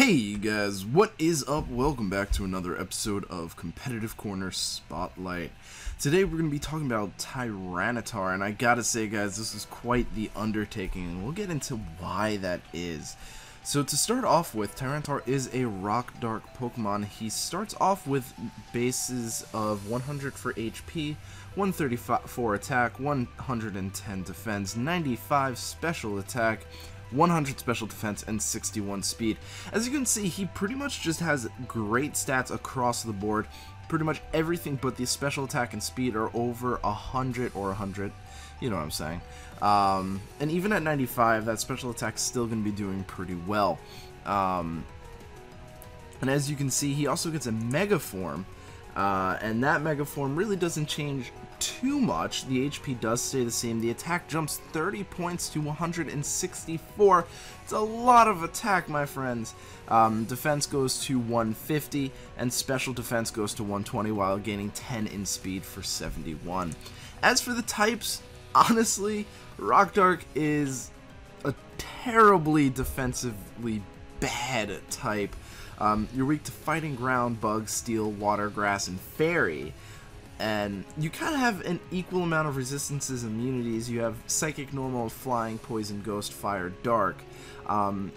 Hey you guys, what is up? Welcome back to another episode of Competitive Corner Spotlight. Today we're going to be talking about Tyranitar, and I gotta say guys, this is quite the undertaking, and we'll get into why that is. So to start off with, Tyranitar is a Rock Dark Pokemon. He starts off with bases of 100 for HP, 134 attack, 110 defense, 95 special attack, 100 special defense, and 61 speed. As you can see, he pretty much just has great stats across the board. Pretty much everything but the special attack and speed are over 100 or 100. You know what I'm saying. And even at 95, that special attack's still going to be doing pretty well. And as you can see, he also gets a Mega Form. And that Mega Form really doesn't change too much. The HP does stay the same. The attack jumps 30 points to 164. It's a lot of attack, my friends. Defense goes to 150, and special defense goes to 120, while gaining 10 in speed for 71. As for the types, honestly, Rock Dark is a terribly defensively bad type. You're weak to Fighting Ground, Bug, Steel, Water, Grass, and Fairy. And you kind of have an equal amount of resistances and immunities. You have Psychic, Normal, Flying, Poison, Ghost, Fire, Dark.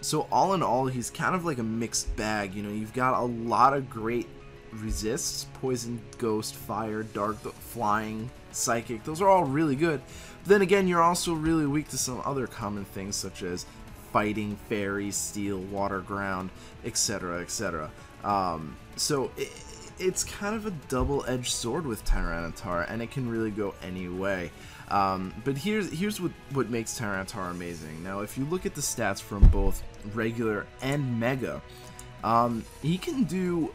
So all in all, he's kind of like a mixed bag. You know, you've got a lot of great resists. Poison, Ghost, Fire, Dark, Flying, Psychic. Those are all really good. But then again, you're also really weak to some other common things such as Fighting, Fairy, Steel, Water, Ground, etc., etc. So it's kind of a double-edged sword with Tyranitar, and it can really go any way. But here's what makes Tyranitar amazing. Now, if you look at the stats from both regular and Mega, he can do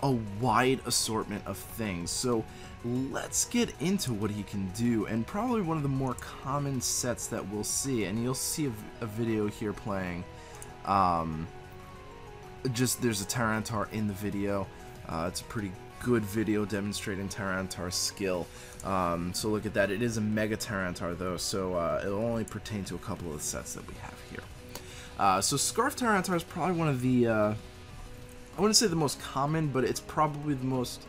a wide assortment of things. So let's get into what he can do, and probably one of the more common sets that we'll see, and you'll see a video here playing. There's a Tyranitar in the video. It's a pretty good video demonstrating Tyranitar's skill. So look at that. It is a Mega Tyranitar though, so it'll only pertain to a couple of the sets that we have here. So Scarf Tyranitar is probably one of the, I wouldn't say the most common, but it's probably the most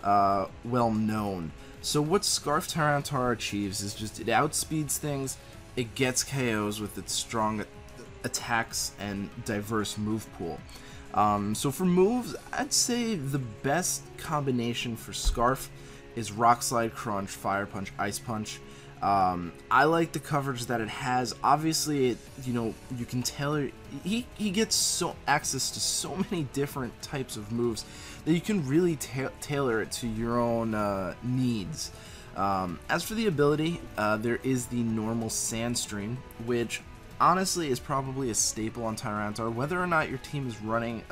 well known. So what Scarf Tyranitar achieves is just it outspeeds things, it gets KOs with its strong attacks and diverse move pool. So for moves, I'd say the best combination for Scarf is Rock Slide, Crunch, Fire Punch, Ice Punch. I like the coverage that it has. Obviously, you can tailor. He gets access to so many different types of moves that you can really tailor it to your own needs. As for the ability, there is the normal Sandstream, which honestly is probably a staple on Tyranitar. Whether or not your team is running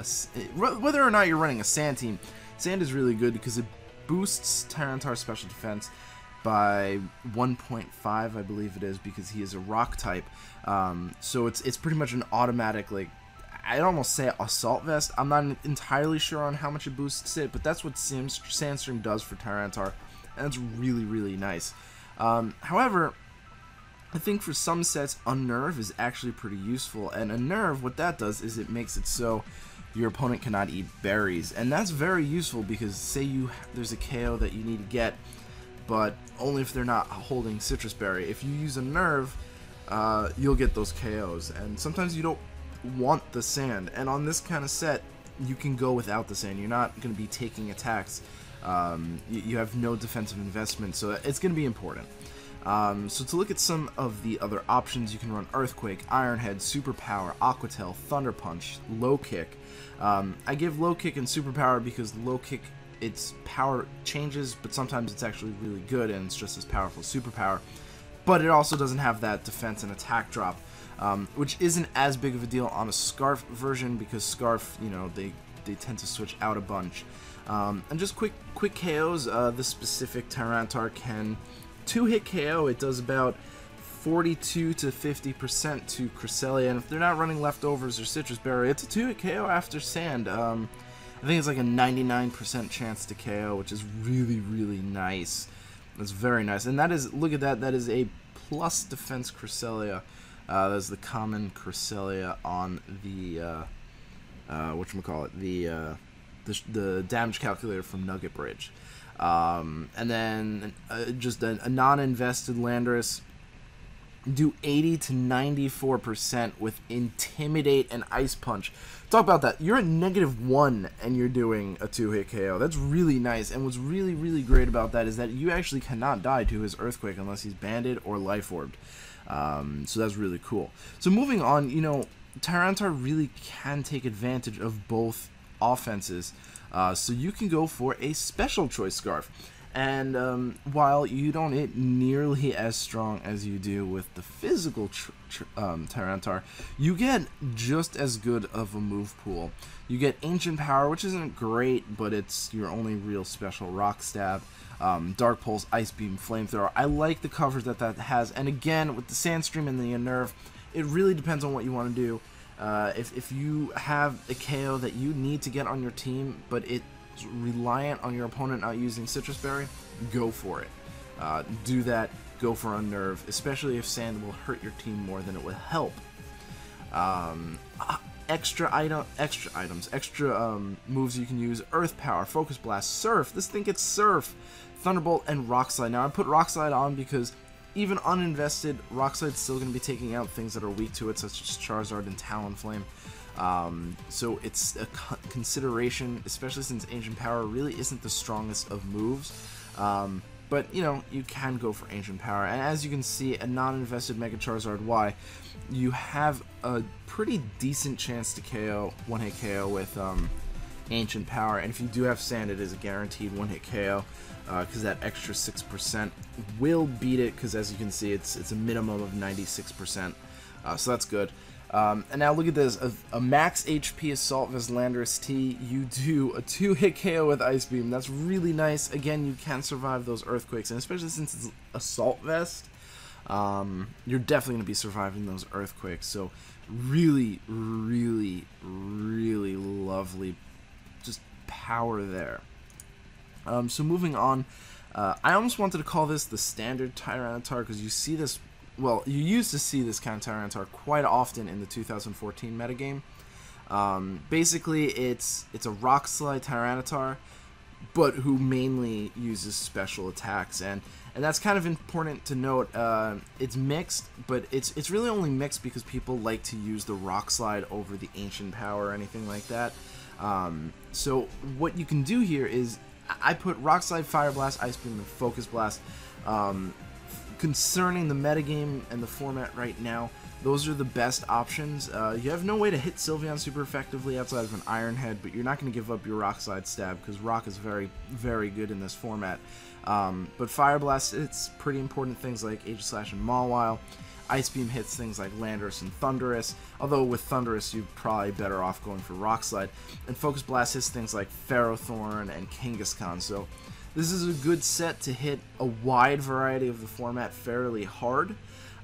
whether or not you're running a Sand team, Sand is really good because it boosts Tyranitar's special defense by 1.5, I believe it is, because he is a rock type. So it's pretty much an automatic, like, I'd almost say assault vest. I'm not entirely sure on how much it boosts it, but that's what Sandstream does for Tyranitar, and it's really, really nice. However, I think for some sets, Unnerve is actually pretty useful, and Unnerve, what that does is it makes it so your opponent cannot eat berries, and that's very useful because say there's a KO that you need to get, but only if they're not holding Citrus Berry. If you use Unnerve, you'll get those KOs, and sometimes you don't want the Sand, and on this kind of set, you can go without the Sand. You're not going to be taking attacks. You have no defensive investment, so it's going to be important. So to look at some of the other options, you can run Earthquake, Iron Head, Superpower, Aqua Tail, Thunder Punch, Low Kick. I give Low Kick and Superpower because Low Kick, its power changes, but sometimes it's actually really good and it's just as powerful as Superpower. But it also doesn't have that defense and attack drop, which isn't as big of a deal on a Scarf version because Scarf, they tend to switch out a bunch. And just quick KOs, this specific Tyranitar can 2-hit KO. It does about 42 to 50% to Cresselia, and if they're not running leftovers or Citrus Berry, it's a 2-hit KO after Sand. I think it's like a 99% chance to KO, which is really, really nice. That's very nice, and that is, look at that, that is a plus defense Cresselia. That's the common Cresselia on the whatchamacallit, the damage calculator from Nugget Bridge. And then just a non-invested Landorus. Do 80 to 94% with Intimidate and Ice Punch. Talk about that. You're at -1 and you're doing a 2-hit KO. That's really nice. And what's really, really great about that is that you actually cannot die to his Earthquake unless he's banded or Life Orbed. So that's really cool. So moving on, you know, Tyranitar really can take advantage of both offenses. So you can go for a Special Choice Scarf. And while you don't hit nearly as strong as you do with the physical Tyranitar, you get just as good of a move pool. You get Ancient Power, which isn't great, but it's your only real special Rock Stab. Dark Pulse, Ice Beam, Flamethrower. I like the coverage that has. And again, with the Sandstream and the Unnerve, it really depends on what you want to do. If you have a KO that you need to get on your team, but it's reliant on your opponent not using Citrus Berry, go for it. Do that. Go for Unnerve, especially if Sand will hurt your team more than it would help. Extra moves you can use: Earth Power, Focus Blast, Surf. This thing gets Surf, Thunderbolt, and Rock Slide. Now I put Rock Slide on because even uninvested, Rock Slide's still going to be taking out things that are weak to it, such as Charizard and Talonflame. So it's a consideration, especially since Ancient Power really isn't the strongest of moves. But, you know, you can go for Ancient Power. And as you can see, a non-invested Mega Charizard Y, you have a pretty decent chance to KO, one-hit KO with Ancient Power. And if you do have Sand, it is a guaranteed one-hit KO, because that extra 6% will beat it, because as you can see, it's a minimum of 96%. So that's good. And now look at this, a max HP Assault Vest Landorus T, you do a 2-hit KO with Ice Beam. That's really nice. Again, you can survive those Earthquakes, and especially since it's Assault Vest, you're definitely going to be surviving those Earthquakes. So really, really, really lovely just power there. So moving on, I almost wanted to call this the standard Tyranitar, because you see this. Well, you used to see this kind of Tyranitar quite often in the 2014 metagame. Basically, it's a Rock Slide Tyranitar, but who mainly uses special attacks, and that's kind of important to note. It's mixed, but it's really only mixed because people like to use the Rock Slide over the Ancient Power or anything like that. So what you can do here is I put Rock Slide, Fire Blast, Ice Beam, and Focus Blast. Concerning the metagame and the format right now, those are the best options. You have no way to hit Sylveon super effectively outside of an Iron Head, but you're not going to give up your Rock Slide stab because Rock is very, very good in this format. But Fire Blast hits pretty important things like Aegislash and Mawile. Ice Beam hits things like Landorus and Thundurus, although with Thundurus you're probably better off going for Rock Slide. And Focus Blast hits things like Ferrothorn and Kangaskhan, so this is a good set to hit a wide variety of the format fairly hard.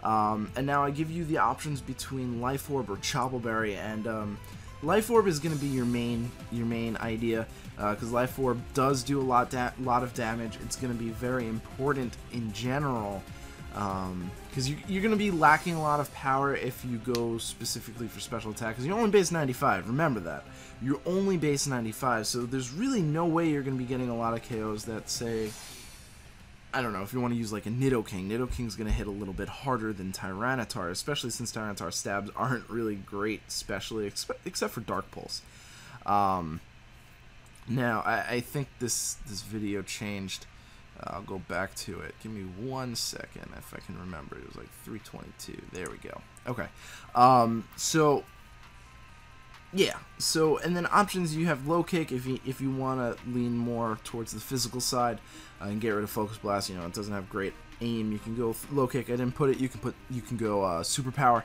And now I give you the options between Life Orb or Chople Berry, and Life Orb is going to be your main idea, because Life Orb does do a lot of damage. It's going to be very important in general, because you're going to be lacking a lot of power if you go specifically for special attack, because you're only base 95, remember that. You're only base 95, so there's really no way you're going to be getting a lot of KOs that say, I don't know, if you want to use like a Nidoking. Nidoking's going to hit a little bit harder than Tyranitar, especially since Tyranitar stabs aren't really great, especially except for Dark Pulse. Now, I think this video changed. I'll go back to it. Give me 1 second if I can remember. It was like 322. There we go. Okay. So yeah. So, and then options, you have Low Kick if you want to lean more towards the physical side and get rid of Focus Blast. You know, it doesn't have great aim. You can go Low Kick. I didn't put it. You can go Superpower.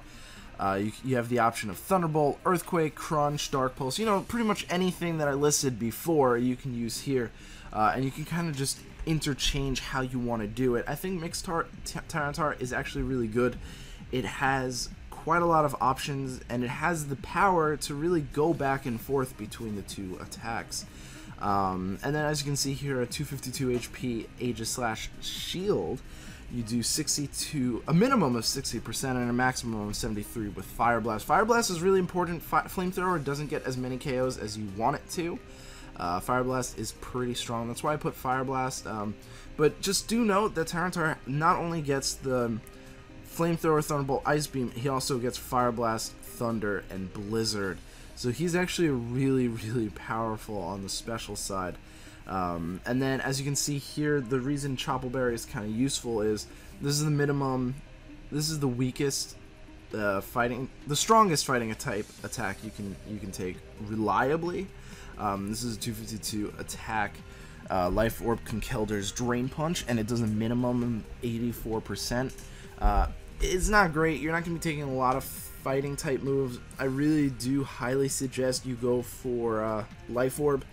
You have the option of Thunderbolt, Earthquake, Crunch, Dark Pulse. You know, pretty much anything that I listed before you can use here, and you can kind of just interchange how you want to do it. I think Mixed Tyranitar is actually really good. It has quite a lot of options, and it has the power to really go back and forth between the two attacks. And then as you can see here, a 252 HP Aegislash Shield. you do 62, a minimum of 60% and a maximum of 73 with Fire Blast. Fire Blast is really important. Flamethrower doesn't get as many KOs as you want it to. Fire Blast is pretty strong. That's why I put Fire Blast. But just do note that Tyranitar not only gets the Flamethrower, Thunderbolt, Ice Beam, he also gets Fire Blast, Thunder, and Blizzard. So he's actually really, really powerful on the special side. And then, as you can see here, the reason Choppleberry is kind of useful is this is the minimum, this is the weakest the strongest fighting type attack you can take reliably. This is a 252 attack. Life Orb Conkeldur's Drain Punch, and it does a minimum 84%. It's not great. You're not going to be taking a lot of fighting type moves. I really do highly suggest you go for Life Orb.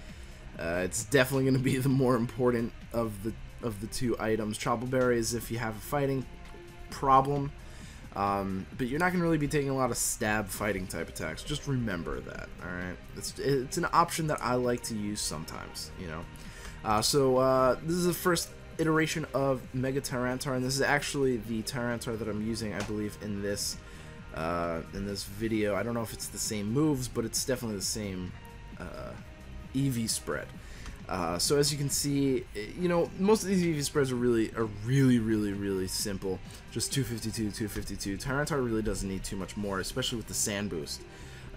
It's definitely going to be the more important of the two items. Choppleberry is if you have a fighting problem, but you're not going to really be taking a lot of stab fighting type attacks. Just remember that, alright? It's an option that I like to use sometimes, you know. So this is the first iteration of Mega Tyranitar, and this is actually the Tyranitar that I'm using, I believe, in this video. I don't know if it's the same moves, but it's definitely the same EV spread. So as you can see, you know, most of these EV spreads are really simple. Just 252, 252. Tyranitar really doesn't need too much more, especially with the Sand Boost.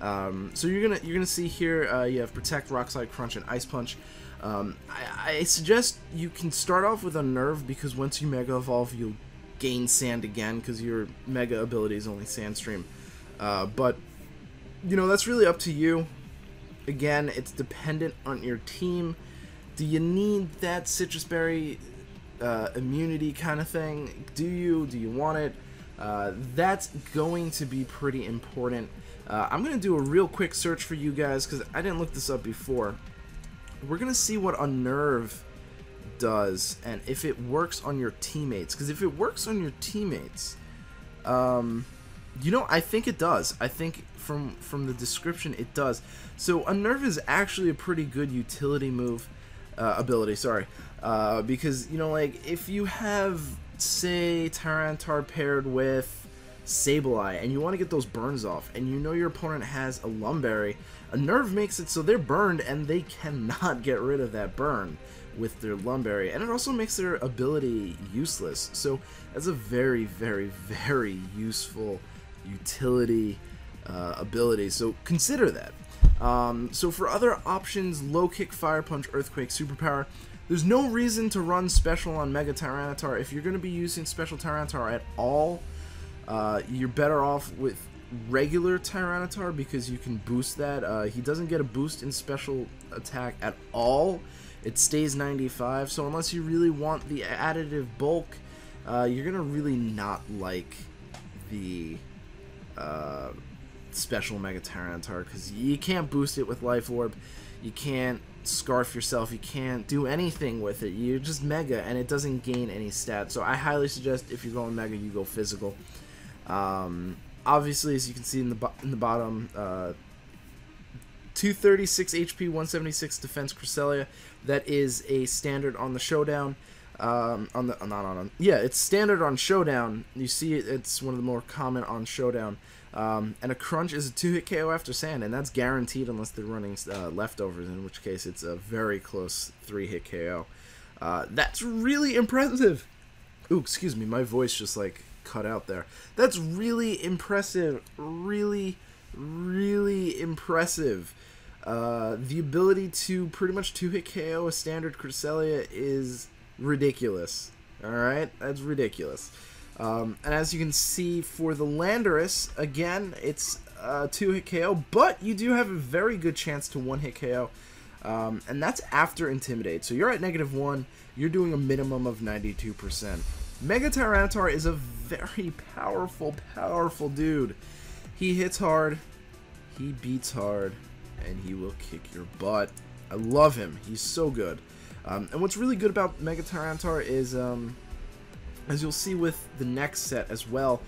So you're gonna see here you have Protect, Rock Slide, Crunch, and Ice Punch. I suggest you can start off with Unnerve, because once you Mega Evolve, you'll gain Sand again, because your Mega ability is only Sand Stream. But you know, that's really up to you. Again, it's dependent on your team. Do you need that Citrus Berry immunity kind of thing? Do you want it? That's going to be pretty important. I'm going to do a real quick search for you guys, because I didn't look this up before. We're going to see what Unnerve does, and if it works on your teammates. Because if it works on your teammates, you know, I think it does. I think from the description it does. So Unnerve is actually a pretty good utility move, ability, sorry. Because, you know, like, if you have, say, Tyranitar paired with Sableye, and you want to get those burns off, and you know your opponent has a Lumberry, Unnerve makes it so they're burned, and they cannot get rid of that burn with their Lumberry, and it also makes their ability useless. So that's a very useful utility ability, so consider that. So for other options, Low Kick, Fire Punch, Earthquake, Superpower, there's no reason to run Special on Mega Tyranitar. If you're going to be using Special Tyranitar at all, you're better off with regular Tyranitar, because you can boost that. He doesn't get a boost in Special Attack at all. It stays 95, so unless you really want the additive bulk, you're going to really not like the Special Mega Tyranitar, because you can't boost it with Life Orb, you can't Scarf yourself, you can't do anything with it. You're just Mega, and it doesn't gain any stats. So I highly suggest, if you're going Mega, you go physical. Obviously, as you can see in the bottom, 236 HP, 176 defense Cresselia. That is a standard on the Showdown. It's standard on Showdown. You see it's one of the more common on Showdown. And a Crunch is a 2-hit KO after Sand, and that's guaranteed unless they're running leftovers, in which case it's a very close 3-hit KO. That's really impressive. Ooh, excuse me, my voice just like cut out there. That's really impressive. Really impressive. The ability to pretty much 2-hit KO a standard Cresselia is ridiculous. Alright, that's ridiculous. And as you can see for the Landorus, again, it's a 2-hit KO, but you do have a very good chance to 1-hit KO. And that's after Intimidate. So you're at -1, you're doing a minimum of 92%. Mega Tyranitar is a very powerful dude. He hits hard, he beats hard, and he will kick your butt. I love him. He's so good. And what's really good about Mega Tyranitar is, as you'll see with the next set as well,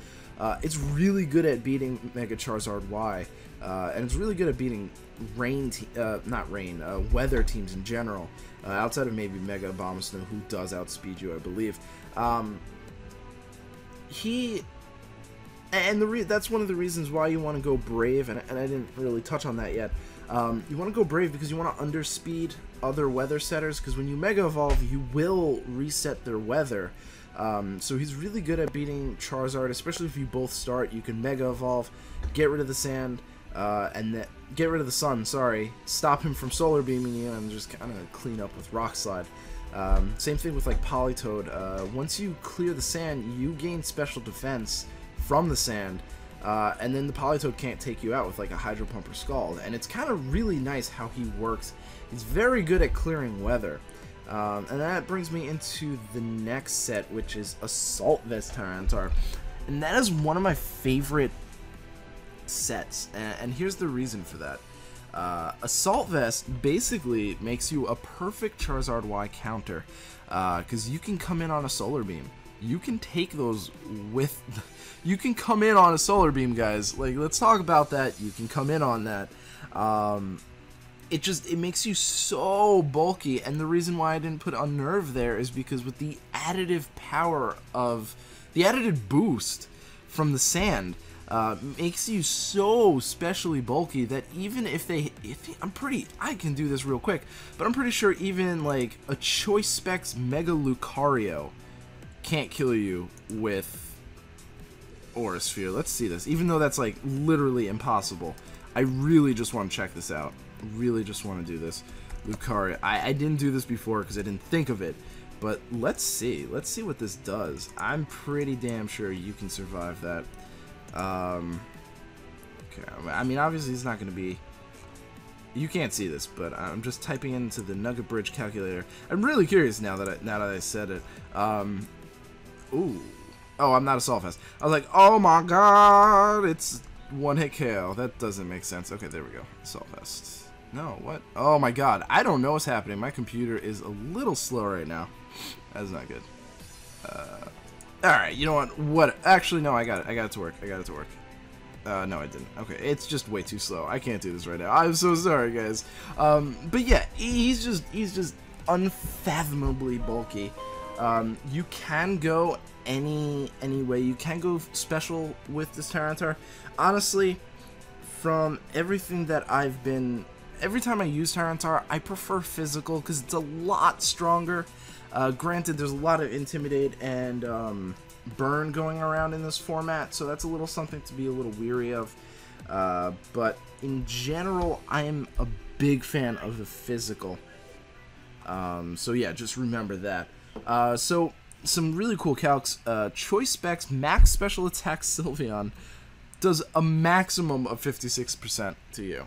it's really good at beating Mega Charizard Y, and it's really good at beating weather teams in general, outside of maybe Mega Abomasnow, who does outspeed you, I believe. that's one of the reasons why you want to go Brave, and I didn't really touch on that yet. You want to go Brave because you want to underspeed other weather setters, because when you Mega Evolve, you will reset their weather. So he's really good at beating Charizard, especially if you both start. You can Mega Evolve, get rid of the sand, and then get rid of the sun, sorry, stop him from Solar Beaming you, and just kind of clean up with Rock Slide. Same thing with like Politoed. Once you clear the sand, you gain special defense from the sand, and then the Politoed can't take you out with like a Hydro Pump or Scald, and it's kind of really nice how he works. He's very good at clearing weather. And that brings me into the next set, which is Assault Vest Tyranitar, and that is one of my favorite sets, and here's the reason for that. Assault Vest basically makes you a perfect Charizard Y counter, because you can come in on a Solar Beam. You can take those with... You can come in on a Solar Beam, guys. Like, let's talk about that. You can come in on that. It makes you so bulky, and the reason why I didn't put Unnerve there is because with the additive power of... The additive boost from the sand makes you so specially bulky that even if they... I can do this real quick, but I'm pretty sure even, like, a Choice Specs Mega Lucario can't kill you with Aura Sphere. Let's see this. Even though that's like literally impossible, I really just want to check this out. Really just want to do this. Lucario. I didn't do this before because I didn't think of it, but let's see. Let's see what this does. I'm pretty damn sure you can survive that. Okay. I mean, obviously it's not going to be... You can't see this, but I'm just typing into the Nugget Bridge calculator. I'm really curious now that I said it. Ooh. Oh, I'm not Assault Vest. I was like, oh my god, it's one-hit KO. That doesn't make sense. Okay, there we go. Assault Vest. No, what? Oh my god, I don't know what's happening. My computer is a little slow right now. That's not good. Alright, you know what? Actually, no, I got it. I got it to work. I got it to work. No, I didn't. Okay, it's just way too slow. I can't do this right now. I'm so sorry, guys. But yeah, he's just unfathomably bulky. You can go any way. You can go special with this Tyranitar. Honestly, from everything that every time I use Tyranitar, I prefer physical because it's a lot stronger. Granted, there's a lot of Intimidate and Burn going around in this format, so that's a little something to be a little weary of. But in general, I am a big fan of the physical. So yeah, just remember that. So some really cool calcs. Choice Specs Max Special Attack Sylveon does a maximum of 56% to you.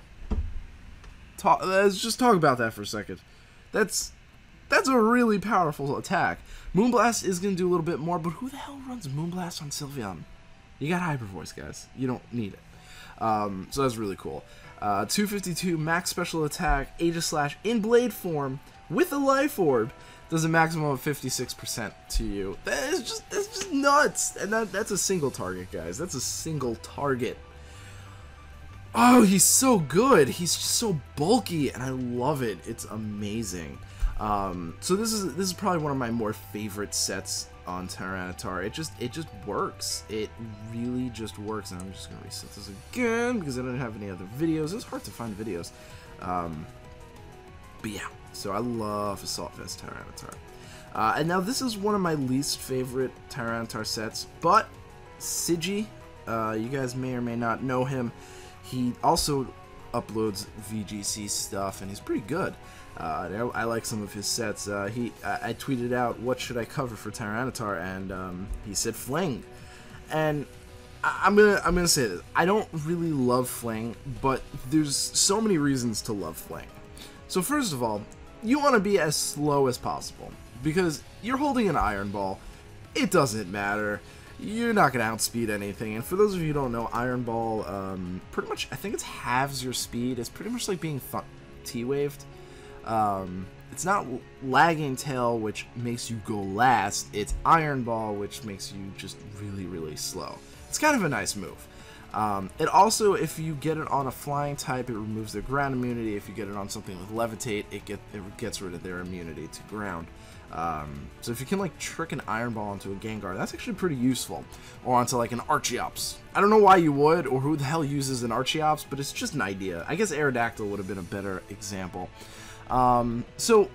Let's just talk about that for a second. That's a really powerful attack. Moonblast is going to do a little bit more, but who the hell runs Moonblast on Sylveon? You got Hyper Voice, guys. You don't need it. So that's really cool. 252 Max Special Attack, Aegislash in Blade form with a Life Orb does a maximum of 56% to you. That's just nuts. And that's a single target, guys. That's a single target. Oh, he's so good. He's just so bulky, and I love it. It's amazing. So this is probably one of my more favorite sets on Tyranitar. It just works. It really just works. And I'm just gonna reset this again because I don't have any other videos. It's hard to find videos. But yeah, so I love Assault Vest Tyranitar. And now this is one of my least favorite Tyranitar sets, but Sigi, you guys may or may not know him. He also uploads VGC stuff, and he's pretty good. I like some of his sets. I tweeted out, what should I cover for Tyranitar, and he said Fling. And I'm gonna say this. I don't really love Fling, but there's so many reasons to love Fling. So first of all, you want to be as slow as possible, because you're holding an Iron Ball. It doesn't matter. You're not going to outspeed anything. And for those of you who don't know, Iron Ball, pretty much, I think it's halves your speed. It's pretty much like being T-waved. It's not Lagging Tail, which makes you go last. It's Iron Ball, which makes you just really, really slow. It's kind of a nice move. It also, if you get it on a flying type, it removes their ground immunity. If you get it on something with levitate, it gets rid of their immunity to ground. So if you can like trick an Iron Ball into a Gengar, that's actually pretty useful. Or onto like an Archeops. I don't know why you would, or who the hell uses an Archeops, but it's just an idea. I guess Aerodactyl would have been a better example. So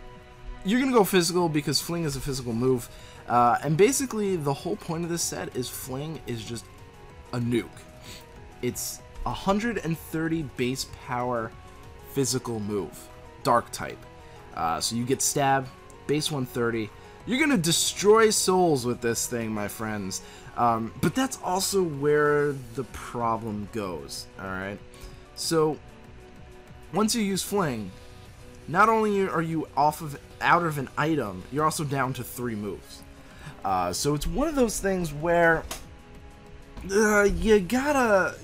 you're gonna go physical because Fling is a physical move, and basically the whole point of this set is Fling is just a nuke. It's 130 base power physical move, dark type. So you get stab, base 130. You're gonna destroy souls with this thing, my friends. But that's also where the problem goes. All right. So once you use Fling, not only are you out of an item, you're also down to 3 moves. So it's one of those things where you gotta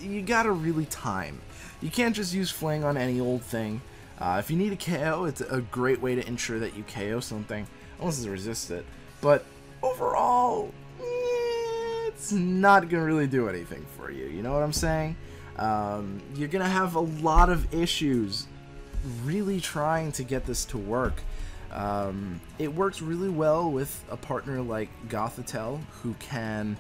really time. You can't just use Fling on any old thing. If you need a KO, it's a great way to ensure that you KO something, unless it resists it. But overall, it's not gonna really do anything for you. You know what I'm saying? You're gonna have a lot of issues really trying to get this to work. It works really well with a partner like Gothitelle, who can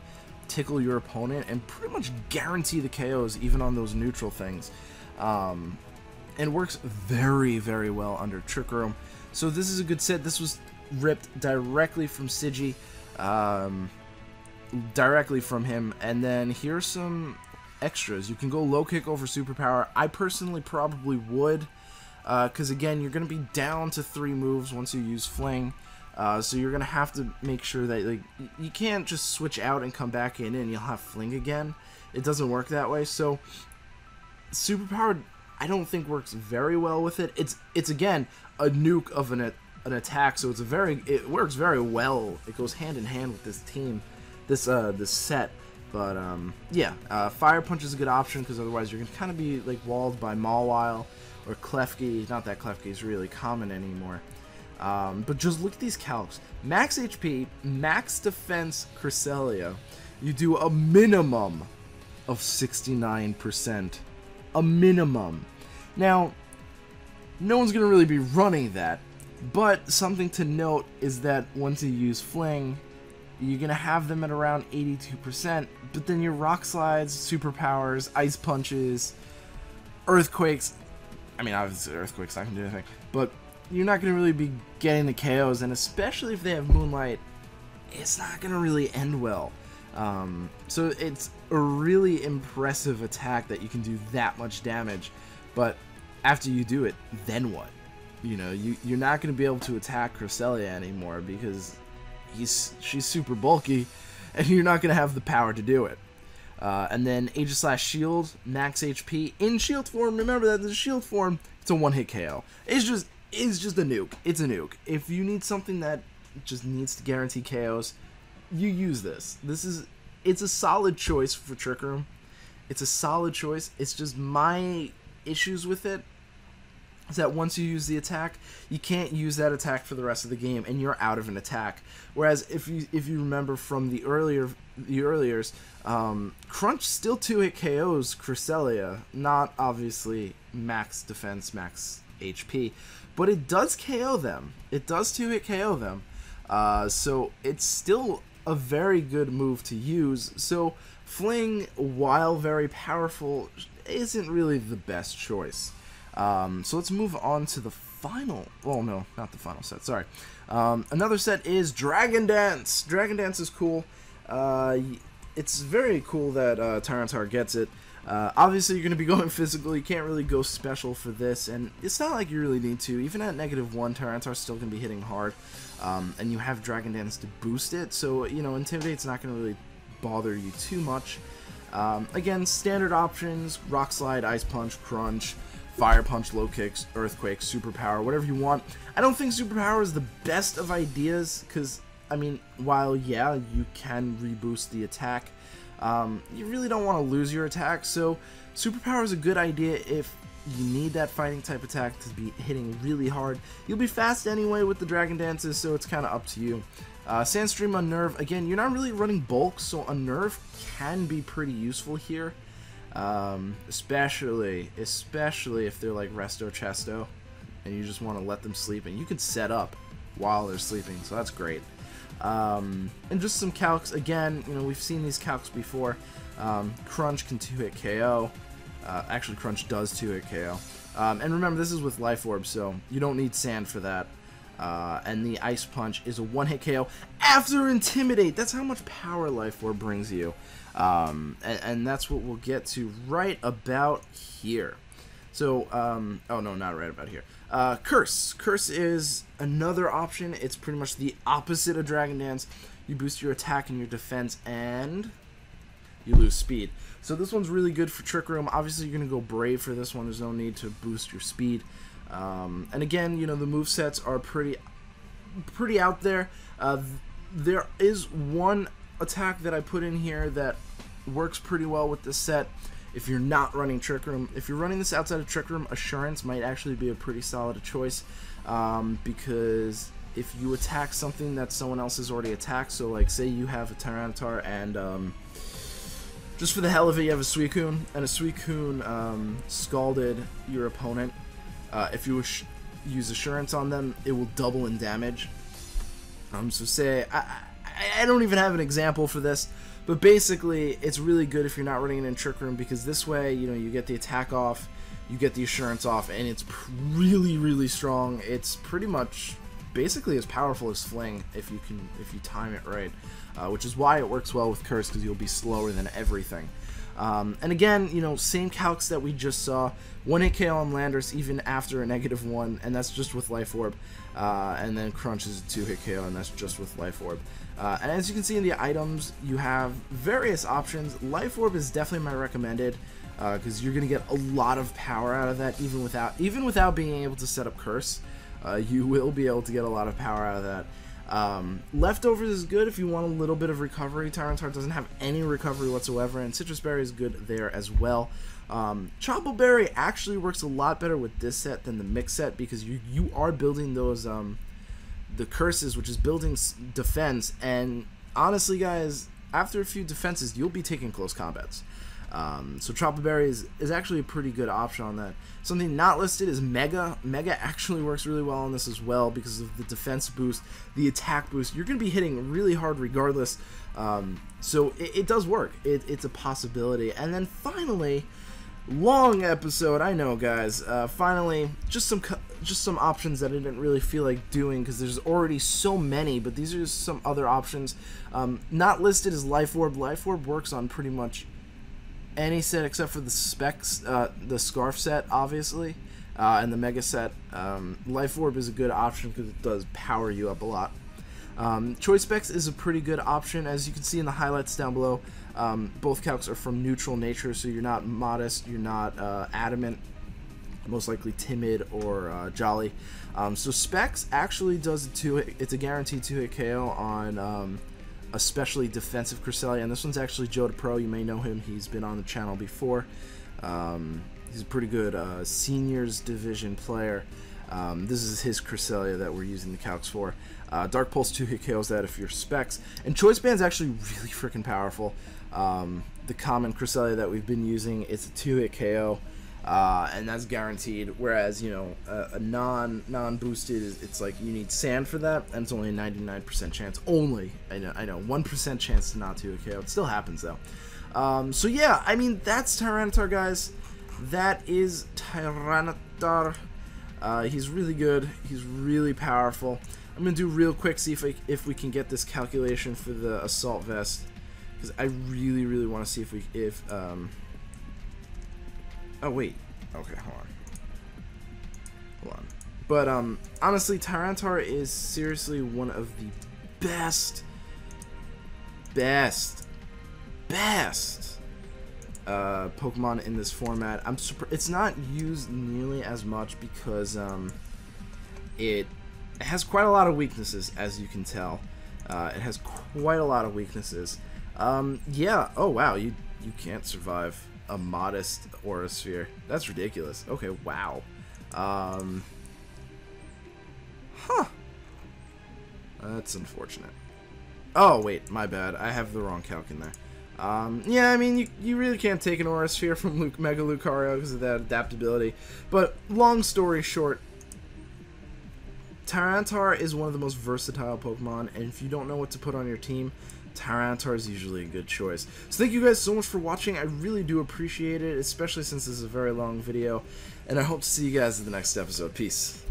tickle your opponent and pretty much guarantee the KOs even on those neutral things. And works very, very well under Trick Room. So this is a good set. This was ripped directly from Sigi, directly from him. And then here's some extras. You can go low kick over superpower. I personally probably would, because again, you're going to be down to 3 moves once you use Fling. So you're going to have to make sure that like you can't just switch out and come back in and you'll have Fling again. It doesn't work that way. So superpower, I don't think works very well with it. It's again a nuke of an attack, so it works very well. It goes hand in hand with this team, this set. But yeah, Fire Punch is a good option because otherwise you're gonna kind of be like walled by Mawile or Klefki. Not that Klefki is really common anymore. But just look at these calcs: max HP, max defense, Cresselia. You do a minimum of 69%. A minimum. Now, no one's going to really be running that, but something to note is that once you use Fling, you're going to have them at around 82%, but then your Rock Slides, Superpowers, Ice Punches, Earthquakes, I mean, obviously Earthquake's not going to do anything, but you're not going to really be getting the KOs, and especially if they have Moonlight, it's not going to really end well. So it's a really impressive attack that you can do that much damage, but after you do it, then what? You know, you're not going to be able to attack Cresselia anymore because she's super bulky, and you're not going to have the power to do it. And then Aegislash Shield, max HP in shield form. Remember that the shield form, it's a one-hit KO. It's just a nuke. It's a nuke. If you need something that just needs to guarantee KOs, you use this. It's a solid choice for Trick Room. It's a solid choice. It's just my issues with it is that once you use the attack, you can't use that attack for the rest of the game, and you're out of an attack. Whereas if you remember from the earliers, Crunch still 2-hit KOs Cresselia, not obviously max defense, max HP, but it does KO them. It does 2-hit KO them. So it's still a very good move to use. So Fling, while very powerful, isn't really the best choice. So let's move on to the final, well, no, not the final set, sorry. Another set is Dragon Dance. Dragon Dance is cool. It's very cool that Tyranitar gets it. Obviously, you're going to be going physical. You can't really go special for this, and it's not like you really need to. Even at -1, Tyranitar's still going to be hitting hard, and you have Dragon Dance to boost it, so, you know, Intimidate's not going to really bother you too much. Again, standard options: Rock Slide, Ice Punch, Crunch, Fire Punch, Low Kicks, Earthquake, Superpower, whatever you want. I don't think Superpower is the best of ideas, because, I mean, while, yeah, you can reboost the attack, you really don't want to lose your attack, so Superpower is a good idea if you need that fighting type attack to be hitting really hard. You'll be fast anyway with the Dragon Dances, so it's kind of up to you. Sandstream, Unnerve, again, you're not really running bulk, so Unnerve can be pretty useful here. Especially if they're like Resto Chesto, and you just want to let them sleep, and you can set up while they're sleeping, so that's great. And just some calcs, again, you know, we've seen these calcs before. Crunch can 2-hit KO. Actually, Crunch does 2-hit KO. And remember, this is with Life Orb, so you don't need Sand for that. And the Ice Punch is a 1-hit KO after Intimidate. That's how much power Life Orb brings you. And that's what we'll get to right about here. So, oh no, not right about here. Curse. Curse is another option. It's pretty much the opposite of Dragon Dance. You boost your attack and your defense, and you lose speed. So this one's really good for Trick Room. Obviously, you're going to go Brave for this one. There's no need to boost your speed. And again, you know, the movesets are pretty out there. There is one attack that I put in here that works pretty well with this set. If you're not running Trick Room, if you're running this outside of Trick Room, Assurance might actually be a pretty solid choice, because if you attack something that someone else has already attacked, so like say you have a Tyranitar and just for the hell of it you have a Suicune, and a Suicune scalded your opponent, if you use Assurance on them, it will double in damage. So say, I don't even have an example for this, but basically, it's really good if you're not running it in Trick Room, because this way, you know, you get the attack off, you get the Assurance off, and it's really, really strong. It's pretty much basically as powerful as Fling if you time it right, which is why it works well with Curse, because you'll be slower than everything. And again, you know, same calcs that we just saw. 1-hit KO on Landorus even after a -1, and that's just with Life Orb. And then Crunch is a 2-hit KO, and that's just with Life Orb. And as you can see in the items, you have various options. Life Orb is definitely my recommended, because you're going to get a lot of power out of that, even without being able to set up Curse. You will be able to get a lot of power out of that. Leftovers is good if you want a little bit of recovery. Tyranitar doesn't have any recovery whatsoever, and Citrus Berry is good there as well. Chople Berry actually works a lot better with this set than the mix set, because you are building those the curses, which is building defense, and honestly guys, after a few defenses you'll be taking close combats. So Chople Berry is actually a pretty good option on that. Something not listed is Mega. Mega actually works really well on this as well, because of the defense boost, the attack boost. You're going to be hitting really hard regardless, so it does work. It's a possibility. And then finally, long episode, I know guys, finally just some options that I didn't really feel like doing, because there's already so many, but these are just some other options. Not listed is Life Orb. Life Orb works on pretty much any set except for the specs, the Scarf set obviously, and the Mega set. Life Orb is a good option because it does power you up a lot. Choice Specs is a pretty good option, as you can see in the highlights down below. Both calcs are from neutral nature, so you're not modest, you're not adamant, most likely timid or jolly. So Specs actually does it's a guaranteed 2-hit KO on especially defensive Cresselia, and this one's actually Joe Pro. You may know him, he's been on the channel before. He's a pretty good seniors division player. This is his Cresselia that we're using the calcs for. Dark Pulse 2-hit KOs that if you're Specs, and Choice Band's actually really freaking powerful. The common Cresselia that we've been using, it's a 2-hit KO, and that's guaranteed, whereas, you know, a non-boosted, it's like you need Sand for that, and it's only a 99% chance, only, I know, 1% chance to not 2-hit KO. It still happens though. So yeah, I mean, that's Tyranitar, guys. That is Tyranitar. He's really good, he's really powerful. I'm gonna do real quick, see if we can get this calculation for the Assault Vest, because I really want to see if oh wait, okay, hold on. But honestly, Tyranitar is seriously one of the best Pokemon in this format. It's not used nearly as much because it has quite a lot of weaknesses, as you can tell. It has quite a lot of weaknesses. Yeah. Oh wow, you can't survive a modest Aura Sphere. That's ridiculous. Okay. Wow. Huh. That's unfortunate. Oh wait, my bad. I have the wrong calc in there. Yeah, I mean, you really can't take an Aura Sphere from Mega Lucario because of that adaptability. But long story short, Tyranitar is one of the most versatile Pokemon, and if you don't know what to put on your team, Tyranitar is usually a good choice. So thank you guys so much for watching. I really do appreciate it, especially since this is a very long video, and I hope to see you guys in the next episode. Peace.